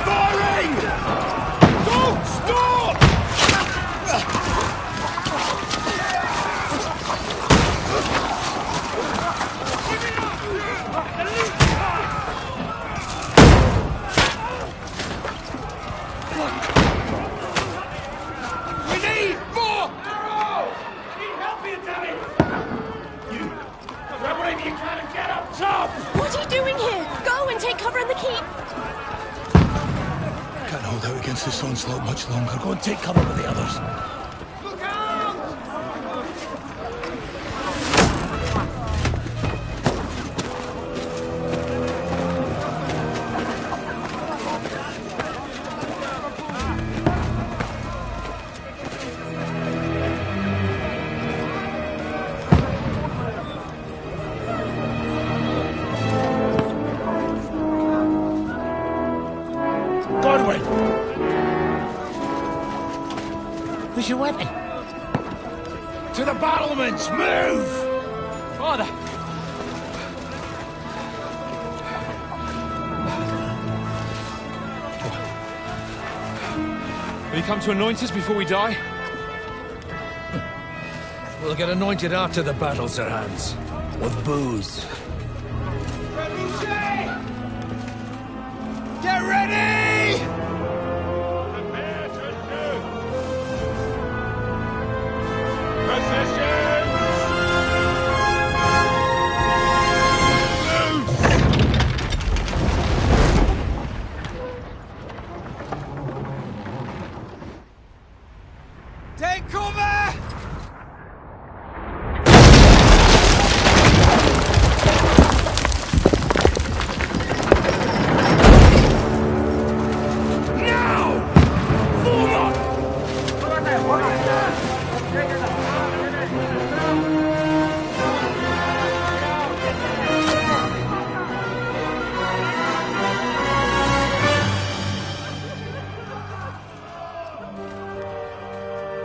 firing! Don't stop! We need more arrows! Need help here, Danny! You grab whatever you can and get up top! What are you doing here? Go and take cover in the keep! Can't hold out against this onslaught much longer. Go and take cover with the others. Look out! Godwin! Where's your weapon? To the battlements! Move! Father! Will you come to anoint us before we die? We'll get anointed after the battles are hands. With booze. Get ready! Prepare to shoot! Positions! Take cover!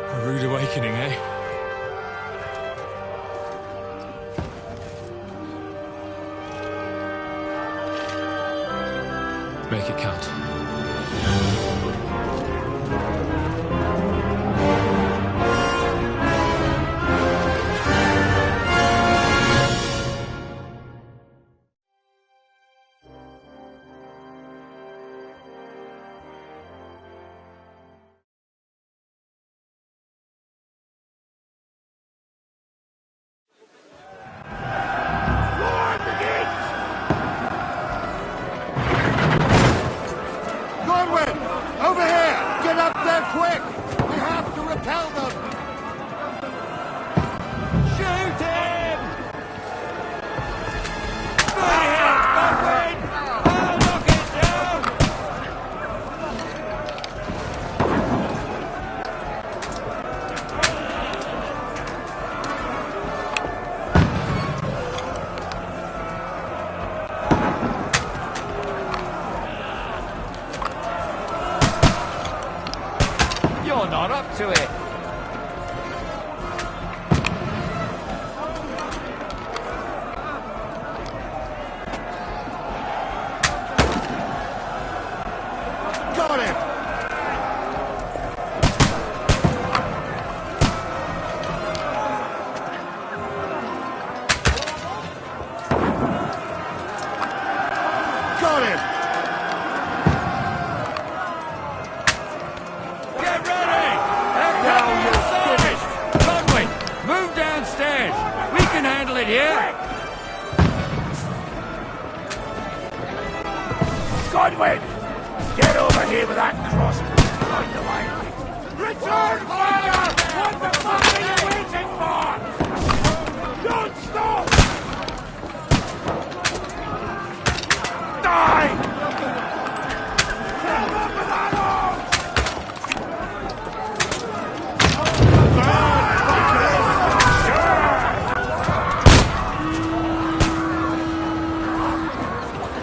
A rude awakening, eh? Make it count. Godwin! Over here! Get up there quick! We have to repel them! Shoot him! Good hit, Godwin! I'll knock it down! You're not up to it. Got him! Got him! Get ready! Godwin, move downstairs. We can handle it here. Godwin! Get over here with that cross behind the line. Return fire! What the fuck are you waiting for? Don't stop! Die! Kill them with arrows!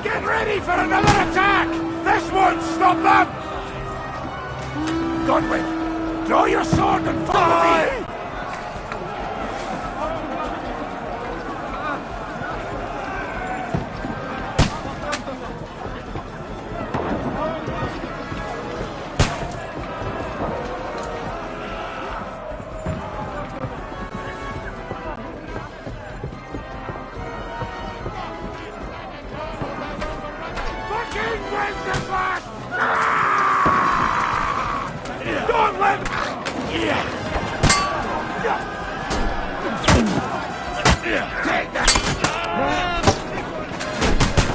Get ready for another attack! This won't stop them! Godwin, draw your sword and follow me! Take that!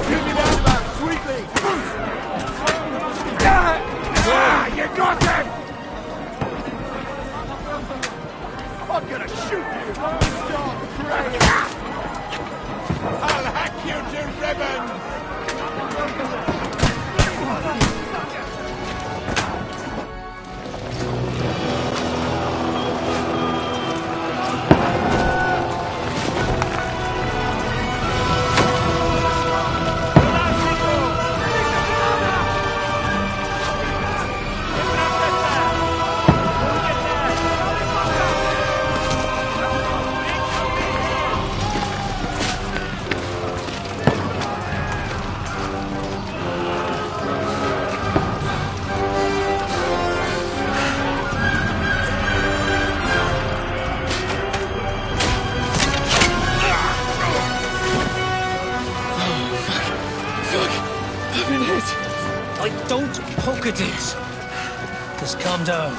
Give me that back, sweetly! You got him! I'm gonna shoot you! Stop praying! I'll hack you to ribbons! Don't poke at it. Just calm down.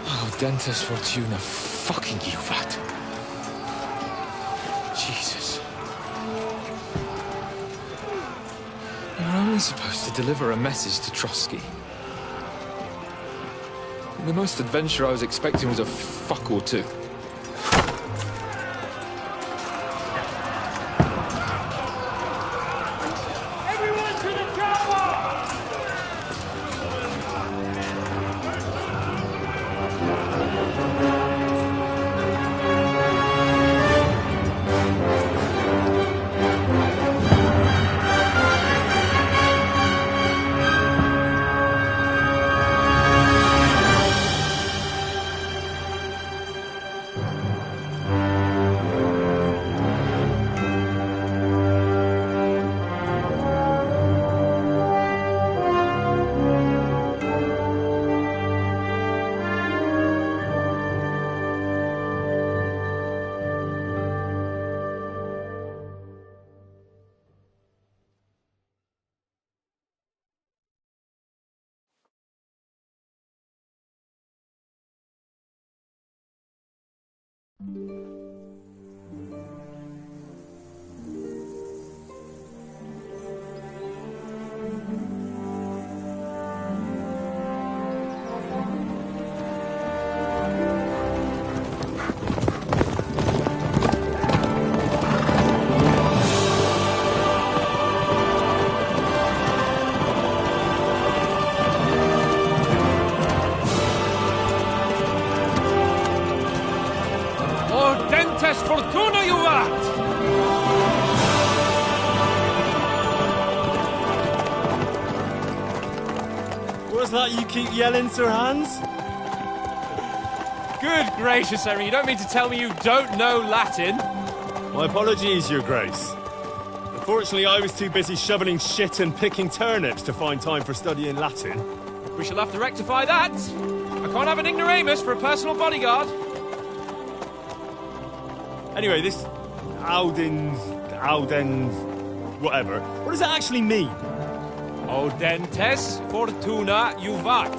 Oh, Dentes Fortuna, fucking you, vat. Jesus. You're only supposed to deliver a message to Trotsky. The most adventure I was expecting was a fuck or two. Fortuna, you vat! What's that you keep yelling, Sir Hans? Good gracious, Henry, you don't mean to tell me you don't know Latin? My apologies, Your Grace. Unfortunately, I was too busy shoveling shit and picking turnips to find time for studying Latin. We shall have to rectify that. I can't have an ignoramus for a personal bodyguard. Anyway, this Audens, whatever. What does that actually mean? Audentes fortuna juvat.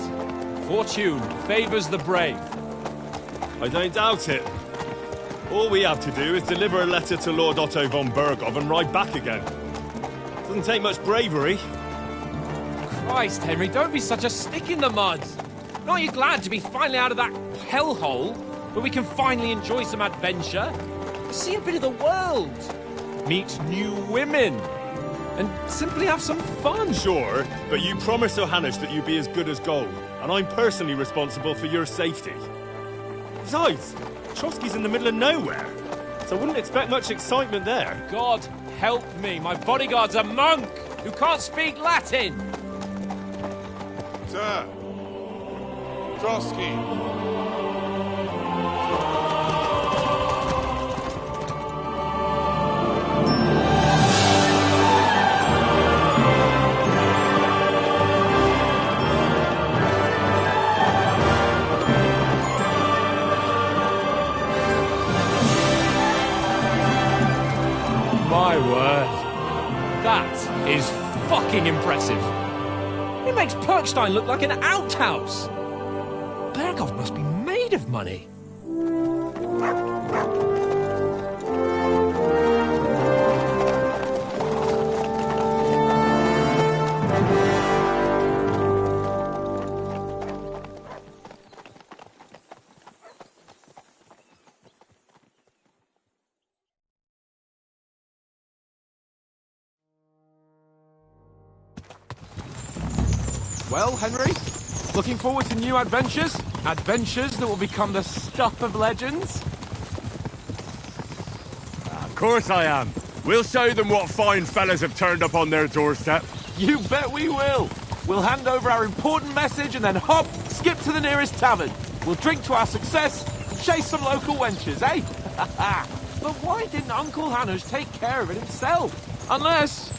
Fortune favours the brave. I don't doubt it. All we have to do is deliver a letter to Lord Otto von Bergov and ride back again. Doesn't take much bravery. Christ, Henry, don't be such a stick in the mud. Aren't you glad to be finally out of that hellhole where we can finally enjoy some adventure? See a bit of the world, meet new women, and simply have some fun. Sure, but you promised Johannes that you'd be as good as gold, and I'm personally responsible for your safety. Besides, Trotsky's in the middle of nowhere, so I wouldn't expect much excitement there. God help me, my bodyguard's a monk who can't speak Latin. Sir! Trotsky! My word. That is fucking impressive. It makes Perkstein look like an outhouse. Berghoff must be made of money. Well, Henry, looking forward to new adventures? Adventures that will become the stuff of legends? Of course I am. We'll show them what fine fellas have turned up on their doorstep. You bet we will. We'll hand over our important message and then hop, skip to the nearest tavern. We'll drink to our success and chase some local wenches, eh? But why didn't Uncle Hanush take care of it himself? Unless,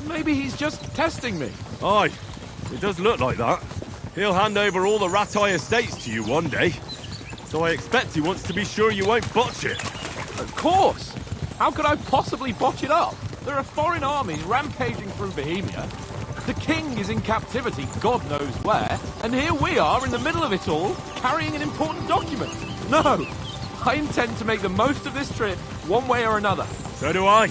maybe he's just testing me. Aye, it does look like that. He'll hand over all the Ratai estates to you one day. So I expect he wants to be sure you won't botch it. Of course! How could I possibly botch it up? There are foreign armies rampaging through Bohemia. The king is in captivity, God knows where, and here we are in the middle of it all, carrying an important document. No! I intend to make the most of this trip, one way or another. So do I.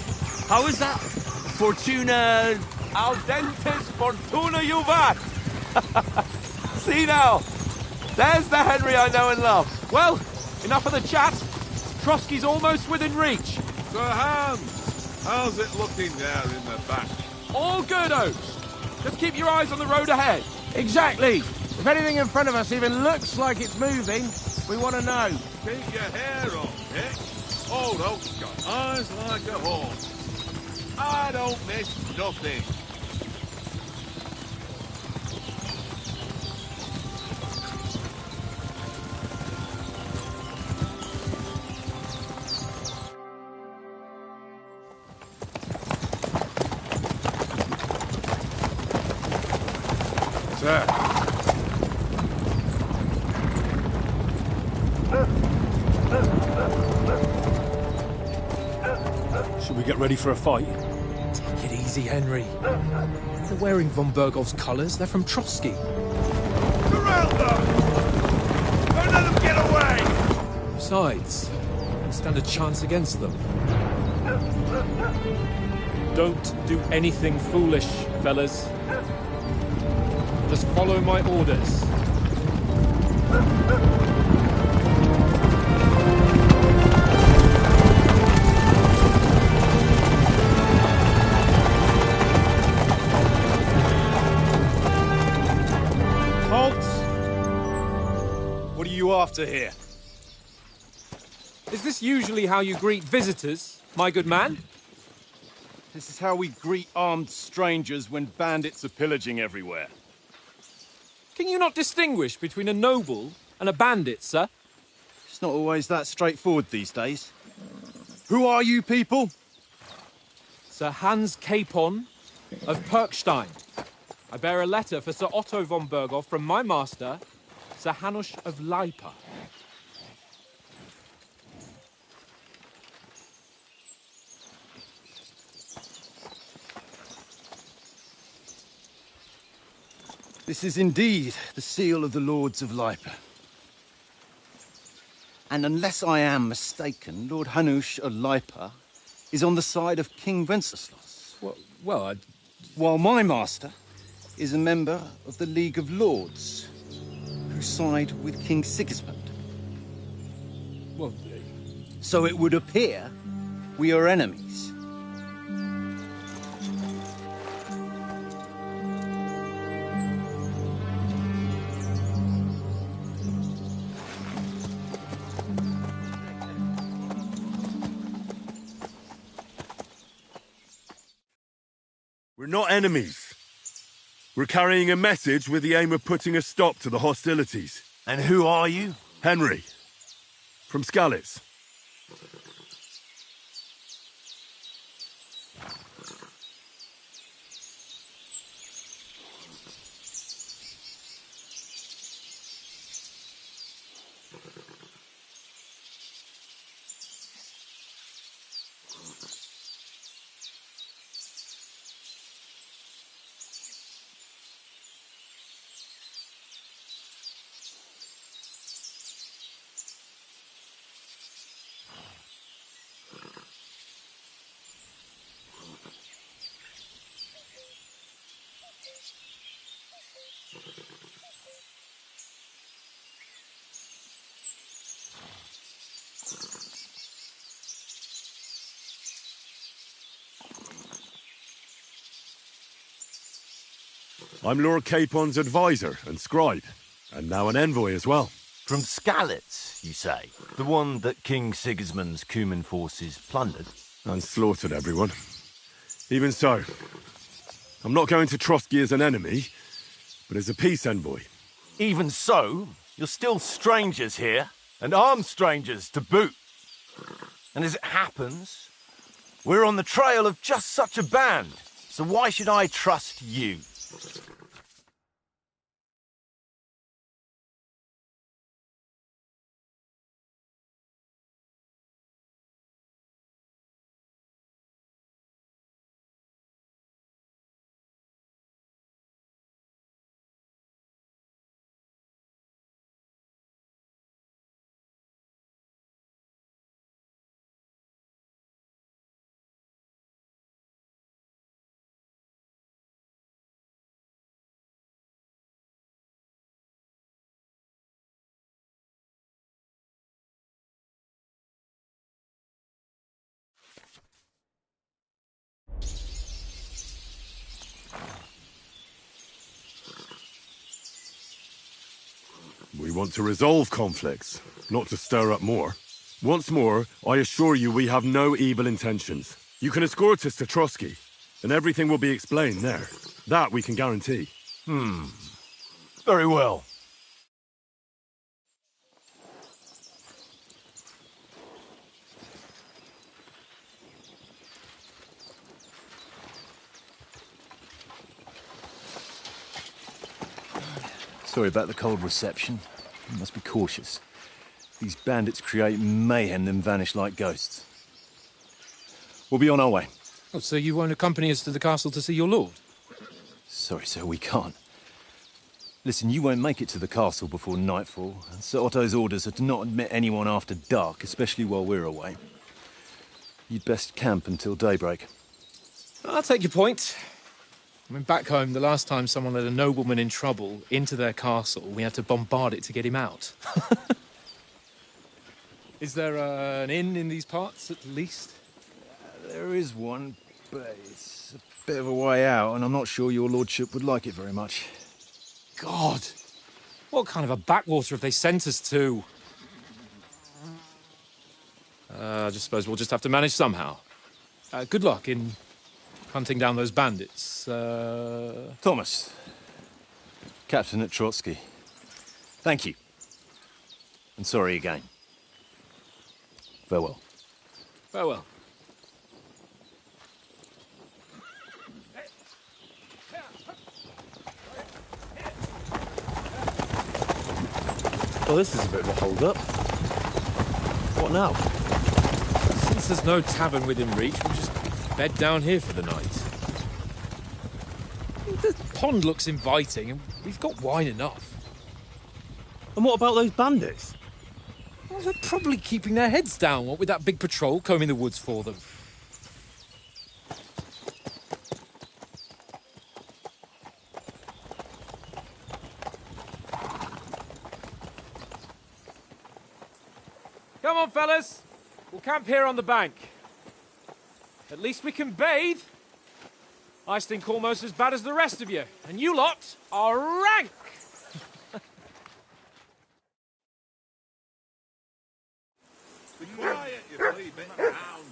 How is that? Fortuna... Audentes fortuna juvat! See now, there's the Henry I know and love. Well, enough of the chat. Trotsky's almost within reach. Sir Hans, how's it looking there in the back? All good, Oaks. Just keep your eyes on the road ahead. Exactly. If anything in front of us even looks like it's moving, we want to know. Keep your hair on, Dick. Old Oak's got eyes like a horse. I don't miss nothing. Sir. Should we get ready for a fight? Take it easy, Henry. They're wearing von Bergoff's colours. They're from Trotsky. Corral them! Don't let them get away! Besides, don't stand a chance against them. Don't do anything foolish, fellas. Just follow my orders. Halt! What are you after here? Is this usually how you greet visitors, my good man? This is how we greet armed strangers when bandits are pillaging everywhere. Can you not distinguish between a noble and a bandit, sir? It's not always that straightforward these days. Who are you people? Sir Hans Capon of Perkstein. I bear a letter for Sir Otto von Bergoff from my master, Sir Hanush of Lipa. This is indeed the seal of the Lords of Lipa. And unless I am mistaken, Lord Hanush of Lipa is on the side of King Wenceslas. Well, While my master is a member of the League of Lords, who side with King Sigismund. So it would appear we are enemies. We're not enemies. We're carrying a message with the aim of putting a stop to the hostilities. And who are you? Henry. From Skalitz. I'm Lord Capon's advisor and scribe, and now an envoy as well. From Skalitz, you say? The one that King Sigismund's Cuman forces plundered? And slaughtered everyone. Even so, I'm not going to Trotsky as an enemy, but as a peace envoy. Even so, you're still strangers here, and armed strangers to boot. And as it happens, we're on the trail of just such a band, so why should I trust you? We want to resolve conflicts, not to stir up more. Once more, I assure you we have no evil intentions. You can escort us to Trotsky, and everything will be explained there. That we can guarantee. Very well. Sorry about the cold reception. You must be cautious. These bandits create mayhem then vanish like ghosts. We'll be on our way. Oh, so you won't accompany us to the castle to see your lord? Sorry, sir, we can't. Listen, you won't make it to the castle before nightfall, and Sir Otto's orders are to not admit anyone after dark, especially while we're away. You'd best camp until daybreak. I'll take your point. I mean, back home, the last time someone let a nobleman in trouble into their castle, we had to bombard it to get him out. Is there an inn in these parts, at least? There is one, but it's a bit of a way out, and I'm not sure your lordship would like it very much. God! What kind of a backwater have they sent us to? I just suppose we'll just have to manage somehow. Good luck in hunting down those bandits. Thomas, captain at Trotsky. Thank you. And sorry again. Farewell. Farewell. Well, this is a bit of a hold-up. What now? Since there's no tavern within reach, we'll just bed down here for the night. The pond looks inviting, and we've got wine enough. And what about those bandits? Well, they're probably keeping their heads down, what with that big patrol combing the woods for them. Come on, fellas. We'll camp here on the bank. At least we can bathe. I stink almost as bad as the rest of you, and you lot are rank! Be quiet, you flea-bitten hound.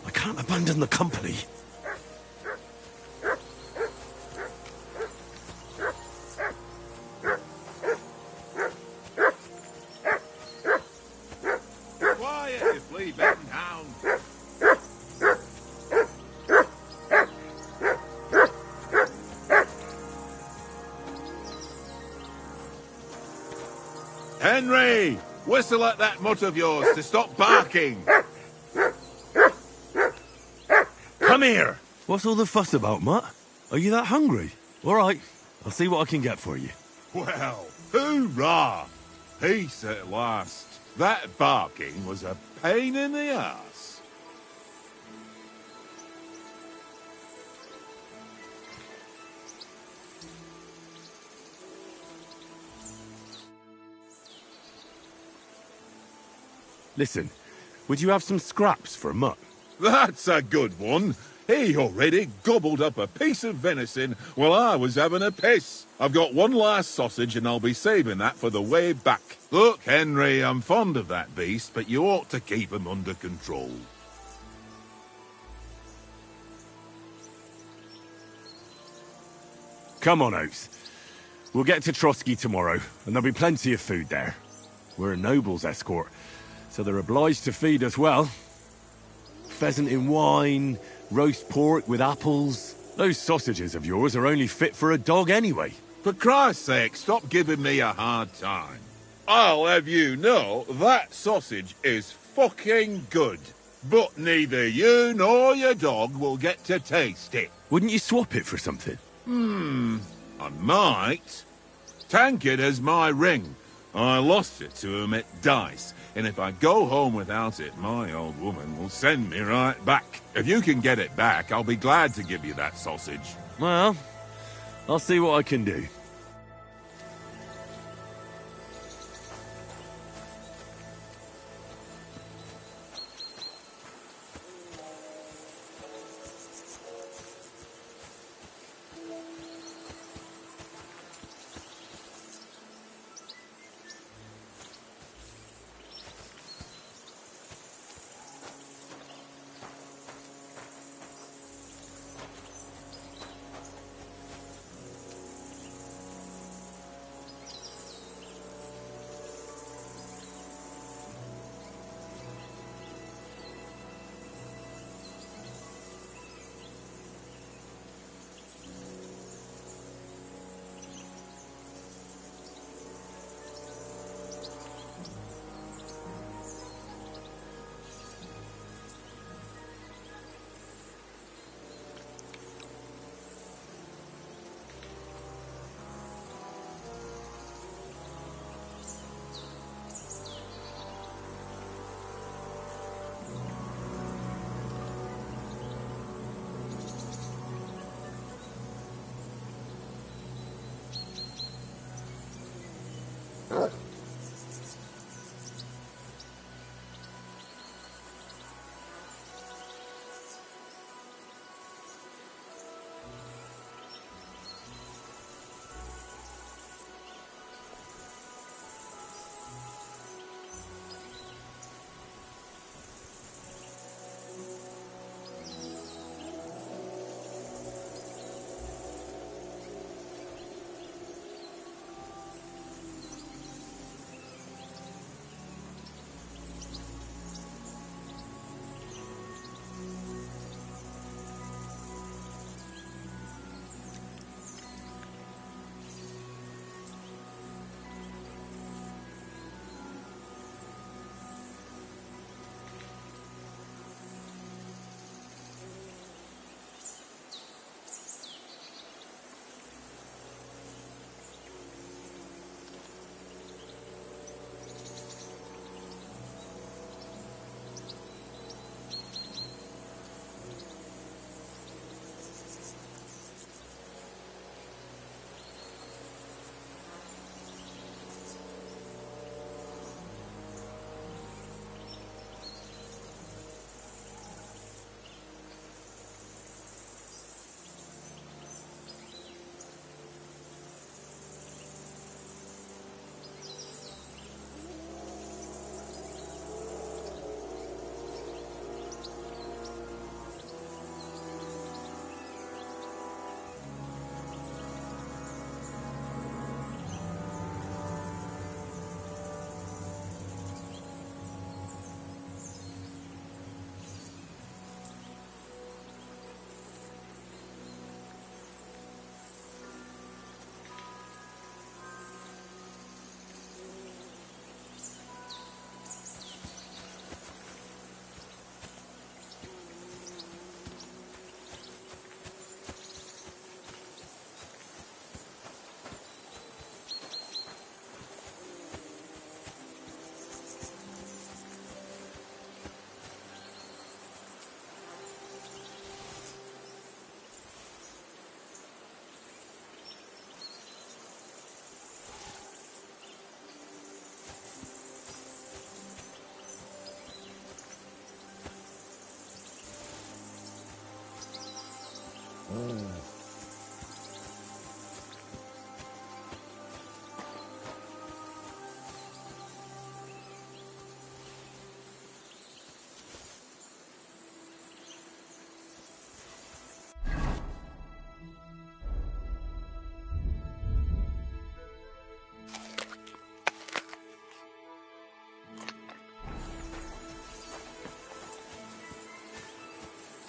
I can't abandon the company. Quiet, you flea-bitten hound. Henry! Whistle at that mutt of yours to stop barking! Come here! What's all the fuss about, Mutt? Are you that hungry? All right, I'll see what I can get for you. Well, hoorah! Peace at last. That barking was a pain in the ass. Listen, would you have some scraps for Mutt? That's a good one. He already gobbled up a piece of venison while I was having a piss. I've got one last sausage and I'll be saving that for the way back. Look, Henry, I'm fond of that beast, but you ought to keep him under control. Come on, Oates. We'll get to Trotsky tomorrow, and there'll be plenty of food there. We're a noble's escort, so they're obliged to feed us well. Pheasant in wine, roast pork with apples. Those sausages of yours are only fit for a dog anyway. For Christ's sake, stop giving me a hard time. I'll have you know that sausage is fucking good. But neither you nor your dog will get to taste it. Wouldn't you swap it for something? I might. Tankard has my ring. I lost it to him at dice, and if I go home without it, my old woman will send me right back. If you can get it back, I'll be glad to give you that sausage. Well, I'll see what I can do.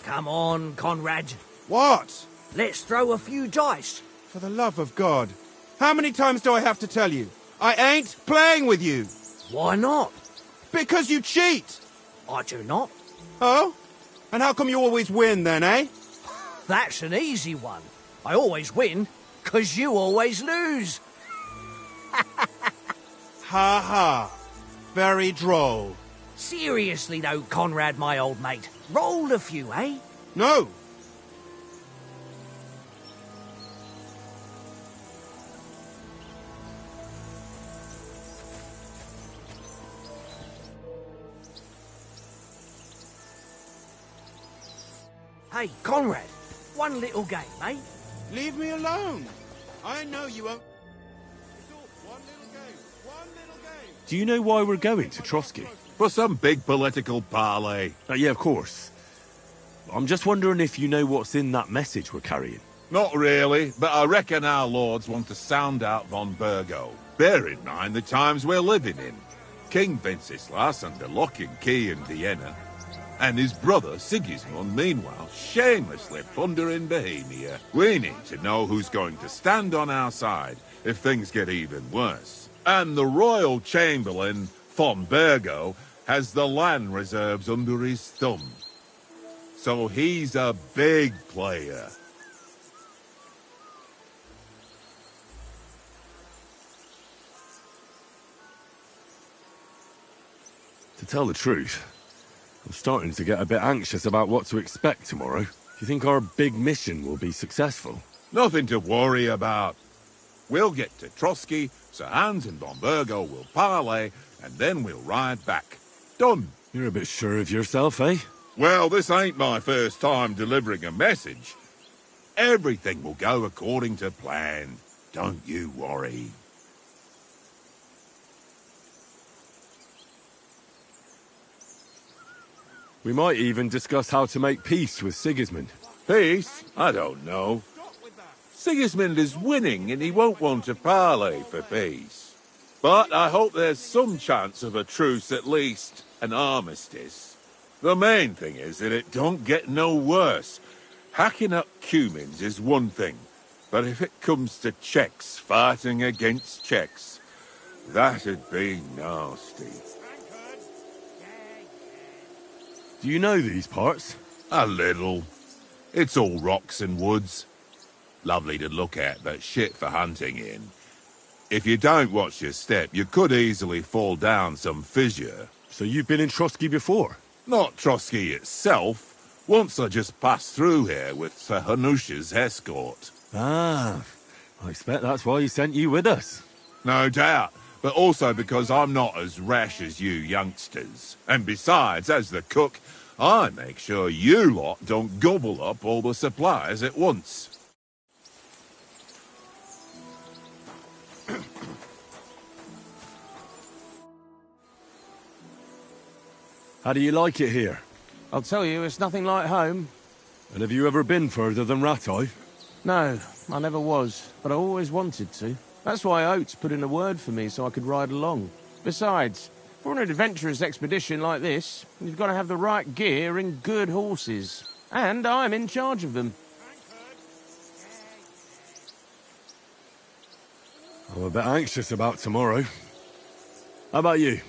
Come on, Conrad. What? Let's throw a few dice. For the love of God. How many times do I have to tell you? I ain't playing with you. Why not? Because you cheat. I do not. Oh? And how come you always win then, eh? That's an easy one. I always win, 'cause you always lose. Ha ha. Very droll. Seriously though, Conrad, my old mate. Roll a few, eh? No. Hey, Conrad, one little game, eh? Leave me alone. I know you won't. It's all one little game. One little game. Do you know why we're going to Trotsky? For some big political parley. Yeah, of course. I'm just wondering if you know what's in that message we're carrying. Not really, but I reckon our lords want to sound out von Burgo. Bear in mind the times we're living in. King Wenceslas under lock and key in Vienna, and his brother Sigismund, meanwhile, shamelessly plundering Bohemia. We need to know who's going to stand on our side if things get even worse. And the Royal Chamberlain, von Burgo, has the land reserves under his thumb. So he's a big player. To tell the truth, I'm starting to get a bit anxious about what to expect tomorrow. Do you think our big mission will be successful? Nothing to worry about. We'll get to Trotsky, Sir Hans and von Burgo will parley, and then we'll ride back. Done. You're a bit sure of yourself, eh? Well, this ain't my first time delivering a message. Everything will go according to plan. Don't you worry. We might even discuss how to make peace with Sigismund. Peace? I don't know. Sigismund is winning and he won't want to parley for peace. But I hope there's some chance of a truce at least, an armistice. The main thing is that it don't get no worse. Hacking up Cumins is one thing, but if it comes to Czechs fighting against Czechs, that'd be nasty. Do you know these parts? A little. It's all rocks and woods. Lovely to look at, but shit for hunting in. If you don't watch your step, you could easily fall down some fissure. So you've been in Trotsky before? Not Trotsky itself. Once I just passed through here with Sir Hanusha's escort. Ah, I expect that's why he sent you with us. No doubt, but also because I'm not as rash as you youngsters. And besides, as the cook, I make sure you lot don't gobble up all the supplies at once. How do you like it here? I'll tell you, it's nothing like home. And have you ever been further than Ratay? No, I never was, but I always wanted to. That's why Oates put in a word for me so I could ride along. Besides, for an adventurous expedition like this, you've got to have the right gear and good horses. And I'm in charge of them. I'm a bit anxious about tomorrow. How about you?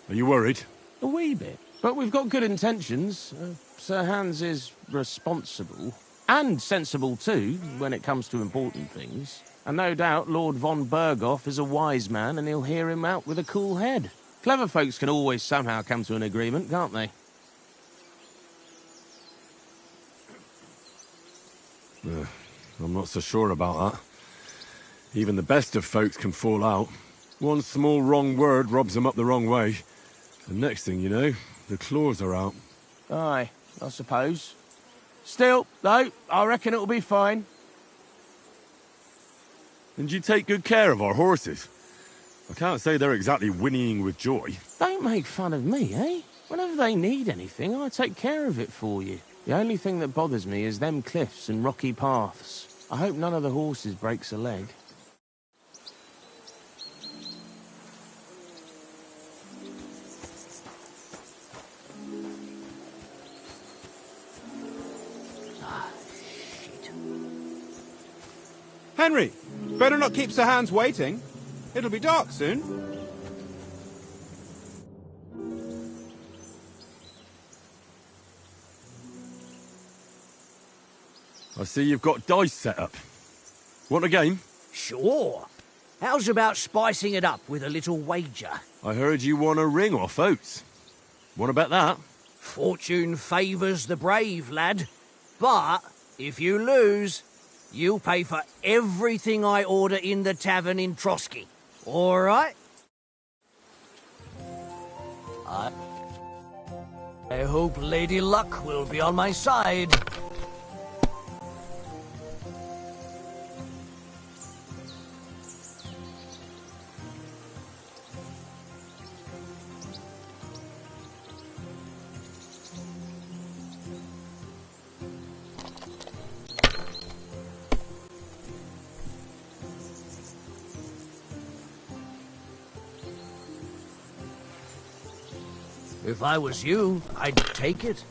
Are you worried? A wee bit. But we've got good intentions. Sir Hans is responsible. And sensible too, when it comes to important things. And no doubt Lord von Berghoff is a wise man and he'll hear him out with a cool head. Clever folks can always somehow come to an agreement, can't they? I'm not so sure about that. Even the best of folks can fall out. One small wrong word robs them up the wrong way. And next thing you know, the claws are out. Aye, I suppose. Still, though, I reckon it'll be fine. And you take good care of our horses. I can't say they're exactly whinnying with joy. Don't make fun of me, eh? Whenever they need anything, I take care of it for you. The only thing that bothers me is them cliffs and rocky paths. I hope none of the horses breaks a leg. Henry, better not keep Sir Hans waiting. It'll be dark soon. I see you've got dice set up. Want a game? Sure. How's about spicing it up with a little wager? I heard you won a ring off Oates. Want to bet that? Fortune favours the brave, lad. But if you lose, you'll pay for everything I order in the tavern in Trotsky. All right? I hope Lady Luck will be on my side. If I was you, I'd take it.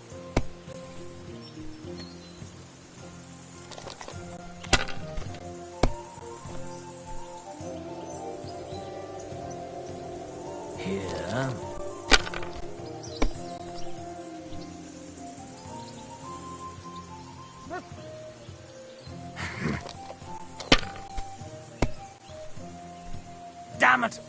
Here. Damn it!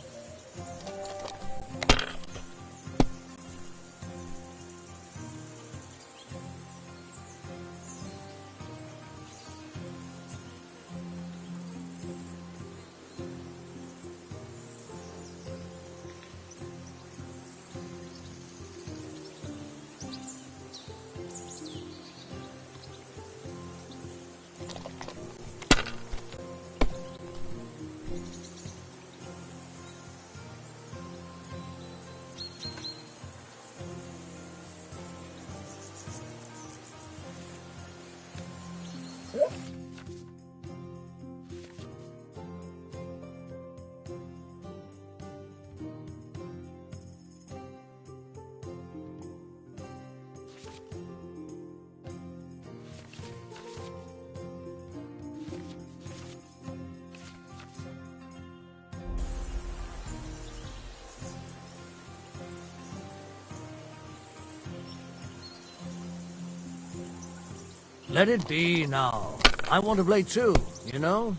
Let it be now. I want to play too, you know?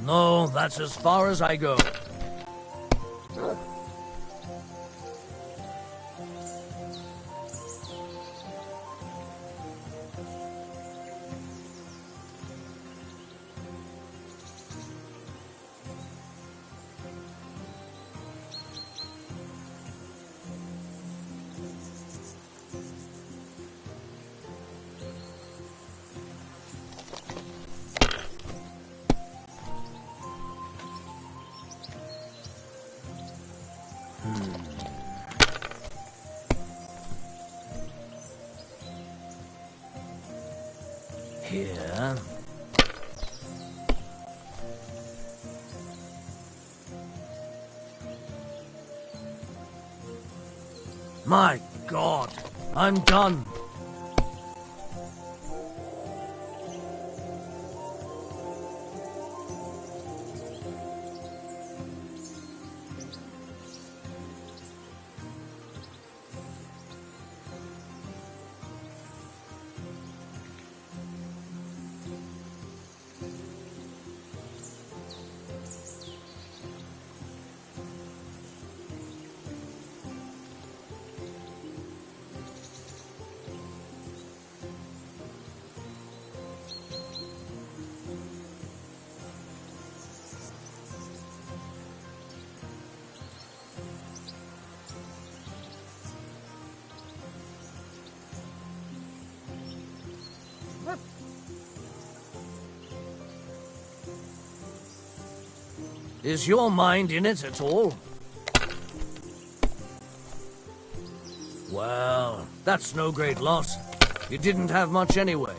No, that's as far as I go. Here. My God, I'm done. Is your mind in it at all? Well, that's no great loss. You didn't have much anyway.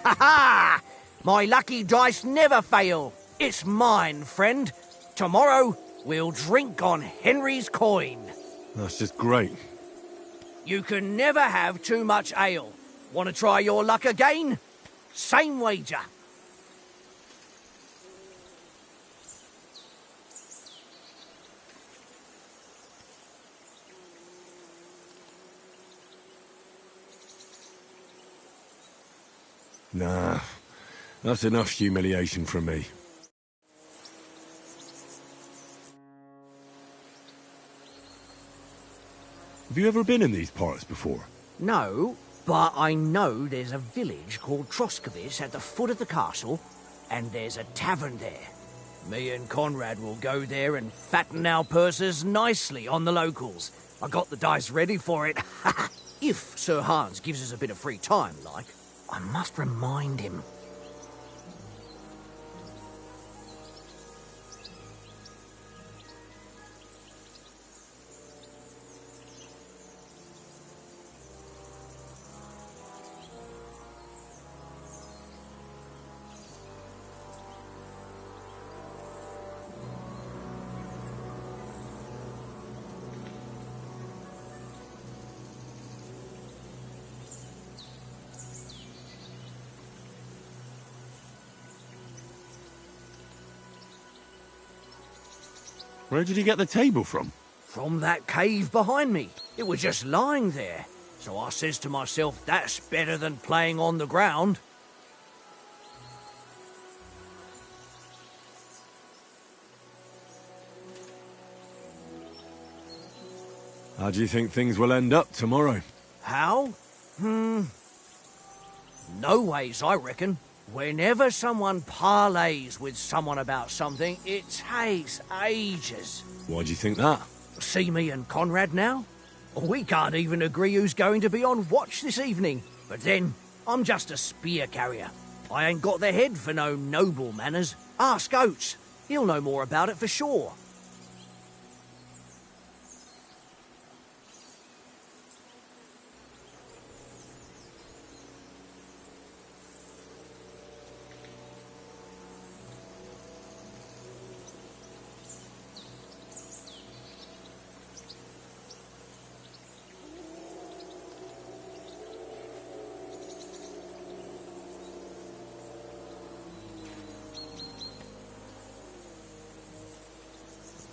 Ha ha! My lucky dice never fail. It's mine, friend. Tomorrow, we'll drink on Henry's coin. That's just great. You can never have too much ale. Want to try your luck again? Same wager. Nah, that's enough humiliation from me. Have you ever been in these parts before? No, but I know there's a village called Troskovitz at the foot of the castle, and there's a tavern there. Me and Conrad will go there and fatten our purses nicely on the locals. I got the dice ready for it. If Sir Hans gives us a bit of free time, like, I must remind him. Where did you get the table from? From that cave behind me. It was just lying there. So I says to myself, that's better than playing on the ground. How do you think things will end up tomorrow? How? No ways, I reckon. Whenever someone parleys with someone about something, it takes ages. Why do you think that? See me and Conrad now? We can't even agree who's going to be on watch this evening. But then, I'm just a spear carrier. I ain't got the head for no noble manners. Ask Oates. He'll know more about it for sure.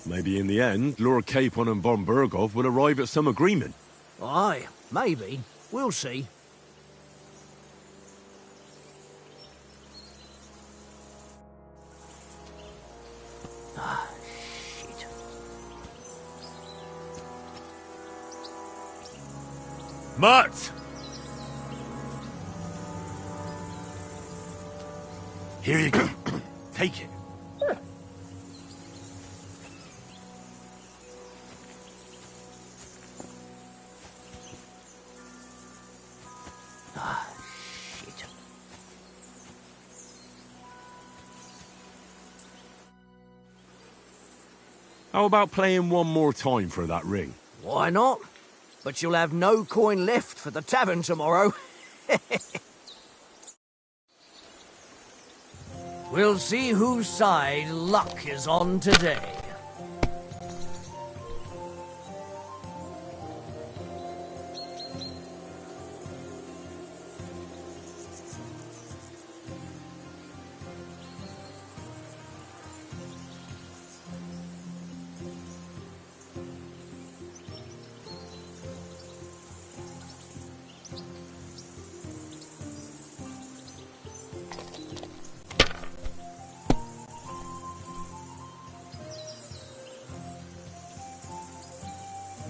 Maybe in the end, Lord Capon and von Berghoff will arrive at some agreement. Aye, maybe. We'll see. Ah, shit. Mutt! Here you go. Take it. Ah, shit. How about playing one more time for that ring? Why not? But you'll have no coin left for the tavern tomorrow. We'll see whose side luck is on today.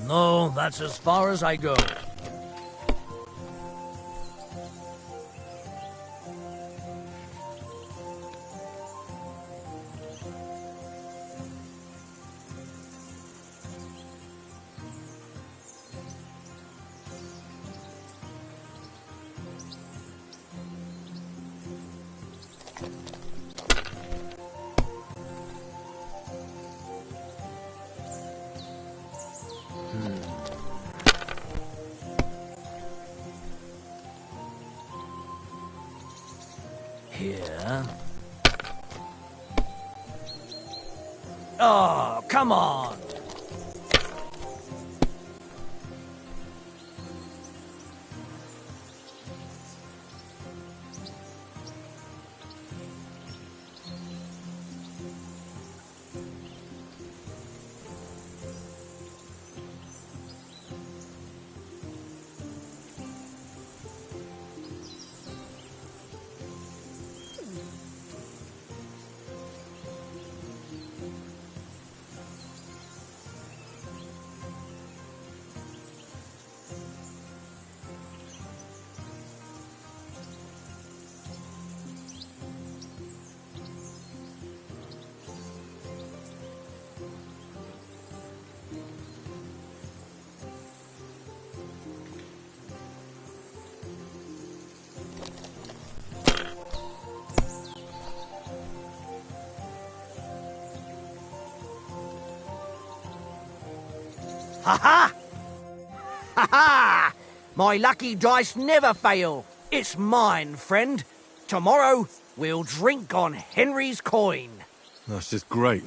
No, that's as far as I go. Oh, come on. Ha-ha! Ha-ha! My lucky dice never fail. It's mine, friend. Tomorrow, we'll drink on Henry's coin. That's just great.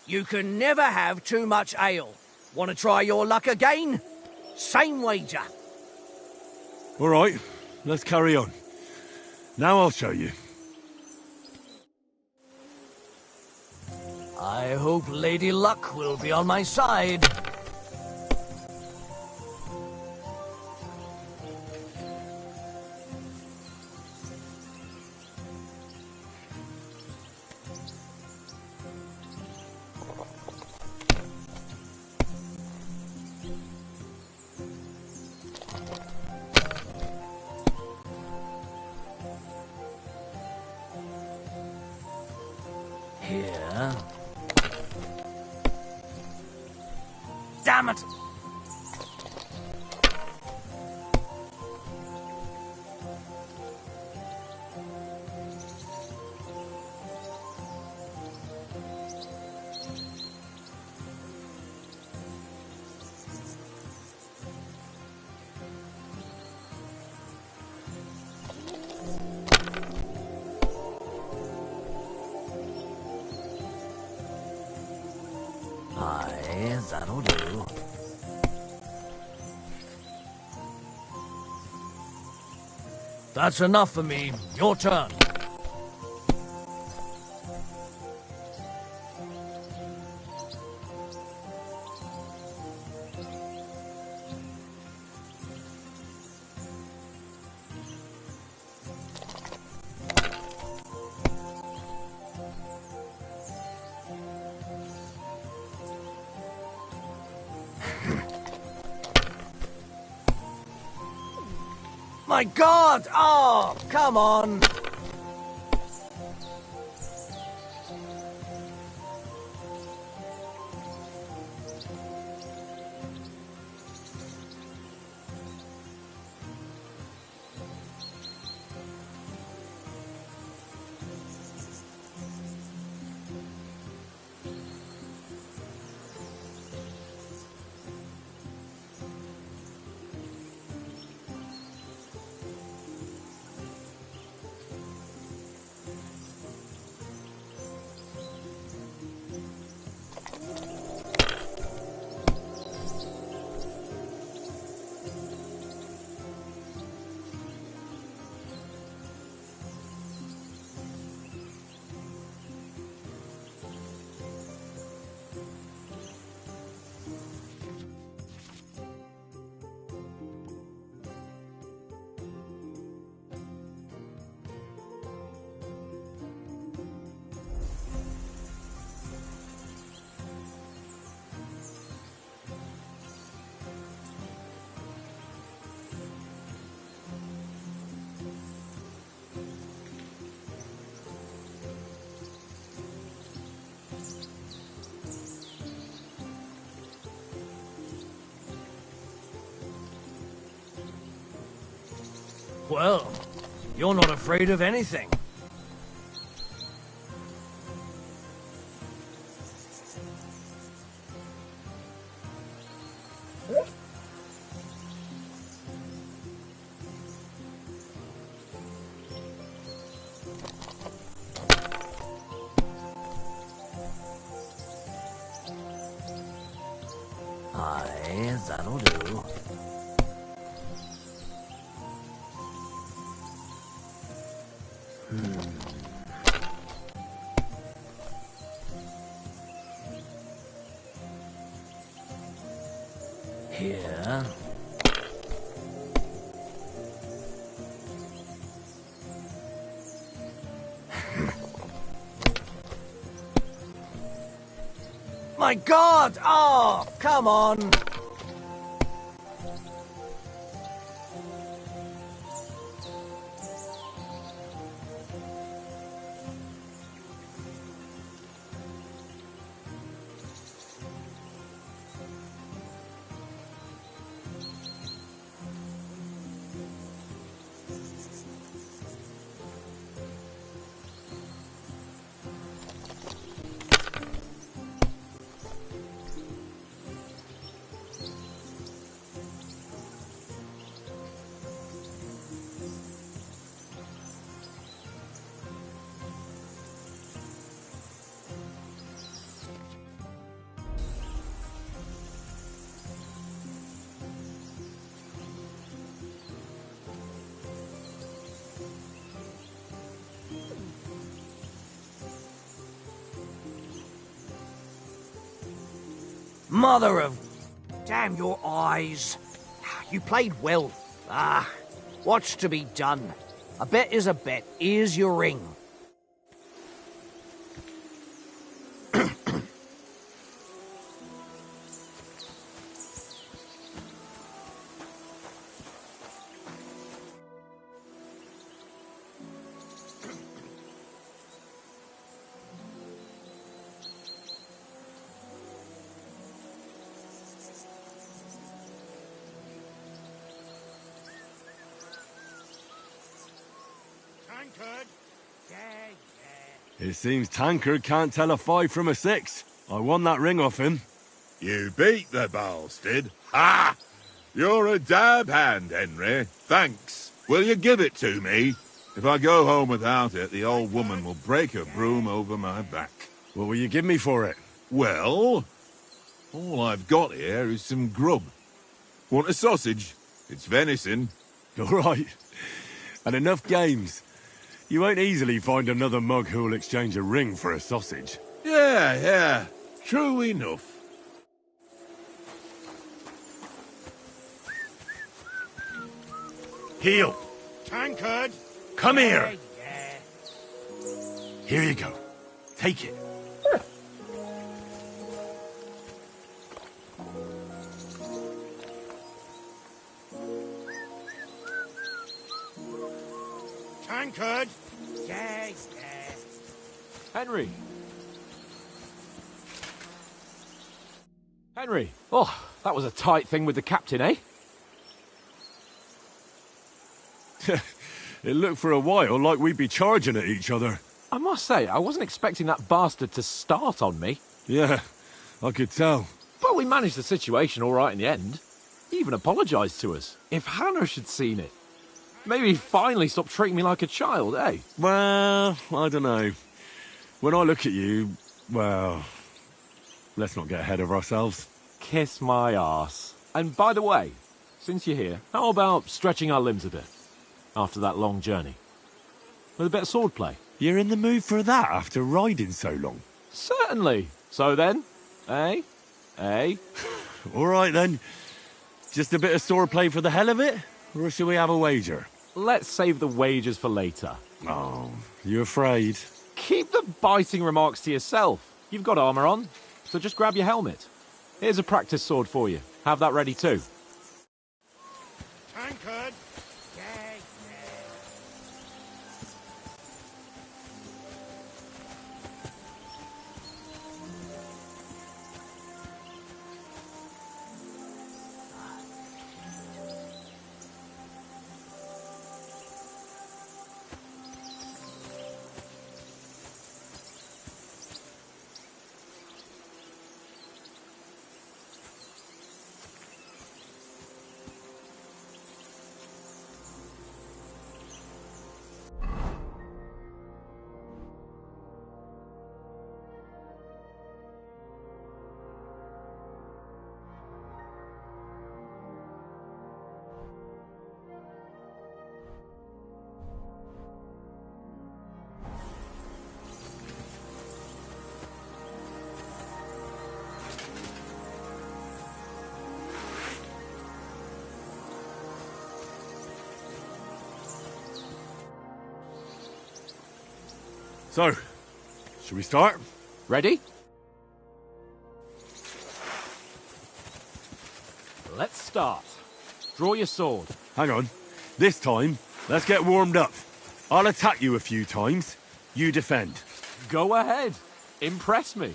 You can never have too much ale. Want to try your luck again? Same wager. All right, let's carry on. Now I'll show you. I hope Lady Luck will be on my side. Here. Damn it! Aye, that'll do. That's enough for me. Your turn. My God! Oh, come on! Well, you're not afraid of anything. Aye, that'll do. Here. My God! Oh, come on! Mother of... Damn your eyes. You played well. Ah, what's to be done? A bet is a bet. Here's your ring. Tankard? It seems Tankard can't tell a 5 from a 6. I won that ring off him. You beat the bastard. Ha! You're a dab hand, Henry. Thanks. Will you give it to me? If I go home without it, the old woman will break her broom over my back. What will you give me for it? Well, all I've got here is some grub. Want a sausage? It's venison. All right. And enough games. You won't easily find another mug who'll exchange a ring for a sausage. Yeah. True enough. Heel! Tankard? Come here! Here you go. Take it. Tankard? Henry. Henry. Oh, that was a tight thing with the captain, eh? It looked for a while like we'd be charging at each other. I must say, I wasn't expecting that bastard to start on me. Yeah, I could tell. But we managed the situation all right in the end. He even apologised to us. If Hannah had seen it. Maybe he'd finally stop treating me like a child, eh? Well, I don't know. When I look at you, well, let's not get ahead of ourselves. Kiss my arse. And by the way, since you're here, how about stretching our limbs a bit? After that long journey. With a bit of swordplay. You're in the mood for that after riding so long? Certainly. So then, eh? All right then. Just a bit of swordplay for the hell of it? Or shall we have a wager? Let's save the wagers for later. Oh, you afraid? Keep the biting remarks to yourself. You've got armour on, so just grab your helmet. Here's a practice sword for you. Have that ready too. Tankard? So, should we start? Ready? Let's start. Draw your sword. Hang on. This time, let's get warmed up. I'll attack you a few times. You defend. Go ahead. Impress me.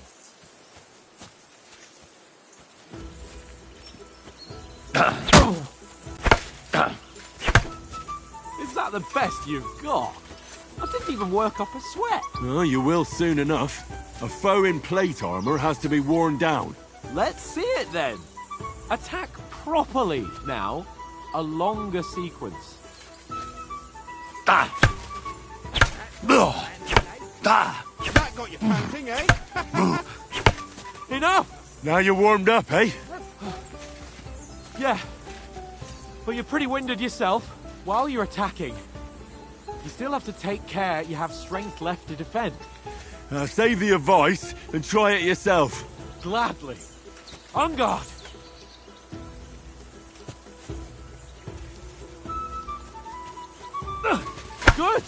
Is that the best you've got? I didn't even work up a sweat. Oh, you will soon enough. A foe in plate armor has to be worn down. Let's see it then. Attack properly now. A longer sequence. That got you panting, eh? Enough! Now you're warmed up, eh? Yeah. But you're pretty winded yourself. While you're attacking, you still have to take care you have strength left to defend. Save the advice and try it yourself. Gladly. On guard! Good!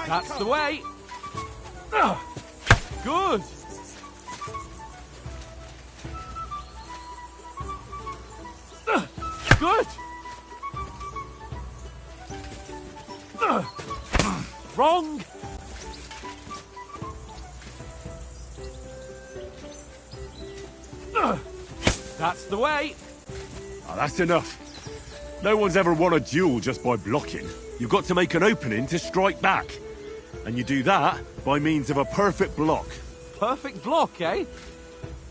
That's the way! Good! Good! Wrong! That's the way! Oh, that's enough. No one's ever won a duel just by blocking. You've got to make an opening to strike back. And you do that by means of a perfect block. Perfect block, eh?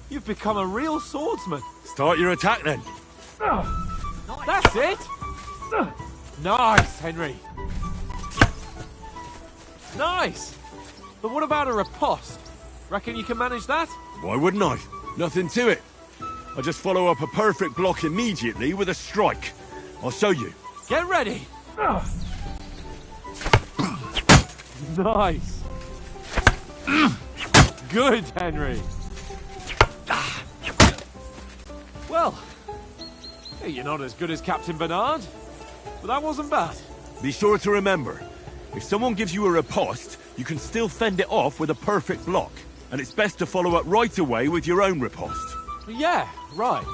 You've become a real swordsman. Start your attack then. That's it! Nice, Henry. Nice! But what about a riposte? Reckon you can manage that? Why wouldn't I? Nothing to it. I just follow up a perfect block immediately with a strike. I'll show you. Get ready! Nice! Good, Henry! Well, you're not as good as Captain Bernard, but that wasn't bad. Be sure to remember, if someone gives you a riposte, you can still fend it off with a perfect block. And it's best to follow up right away with your own riposte. Yeah, right.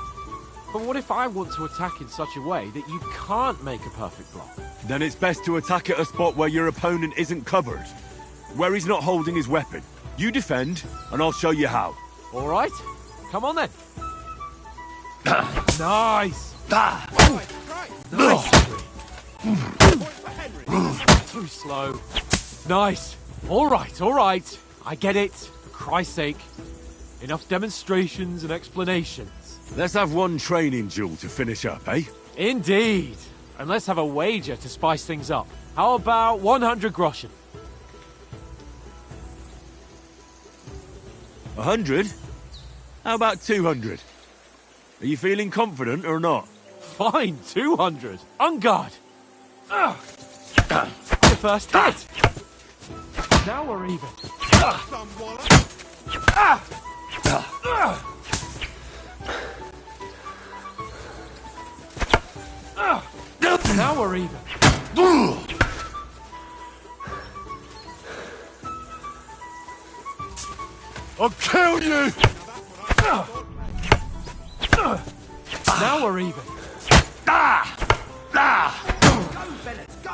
But what if I want to attack in such a way that you can't make a perfect block? Then it's best to attack at a spot where your opponent isn't covered. Where he's not holding his weapon. You defend, and I'll show you how. All right. Come on then. Nice! Nice! Too slow. Nice. All right. I get it. For Christ's sake. Enough demonstrations and explanations. Let's have one training duel to finish up, eh? Indeed. And let's have a wager to spice things up. How about 100 groschen? 100? How about 200? Are you feeling confident or not? Fine, 200. On guard. The first hit. Now we're even. Now we're even. I'll kill you! Now we're even. Go, Bennett, go!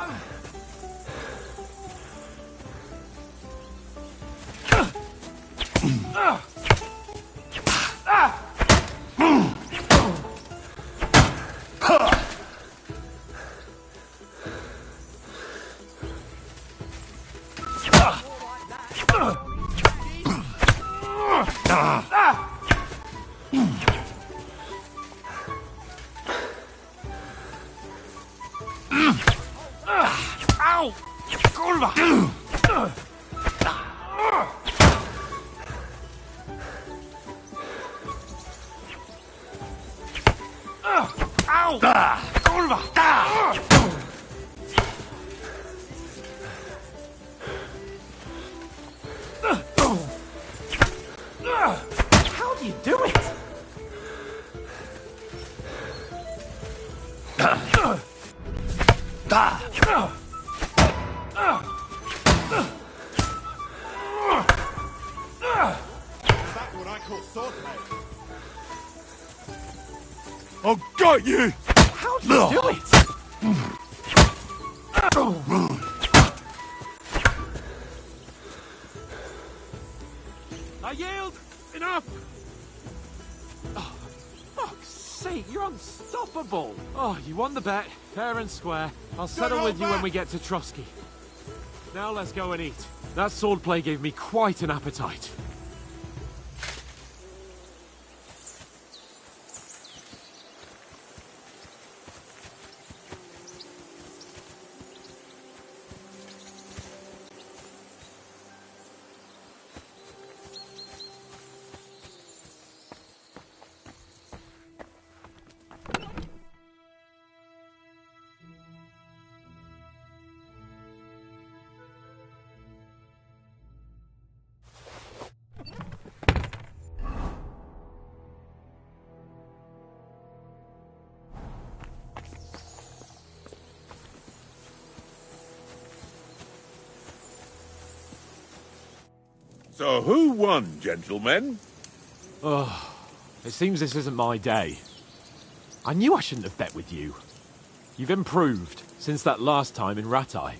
Ow! Kurwa! Ow! Kurwa! How do you do it? shot you! How do you do it? I yield! Enough! Fuck's sake, you're unstoppable. Oh, you won the bet, fair and square. I'll settle with you when we get to Trotsky. Now let's go and eat. That swordplay gave me quite an appetite. So who won, gentlemen? Oh, it seems this isn't my day. I knew I shouldn't have bet with you. You've improved since that last time in Ratai.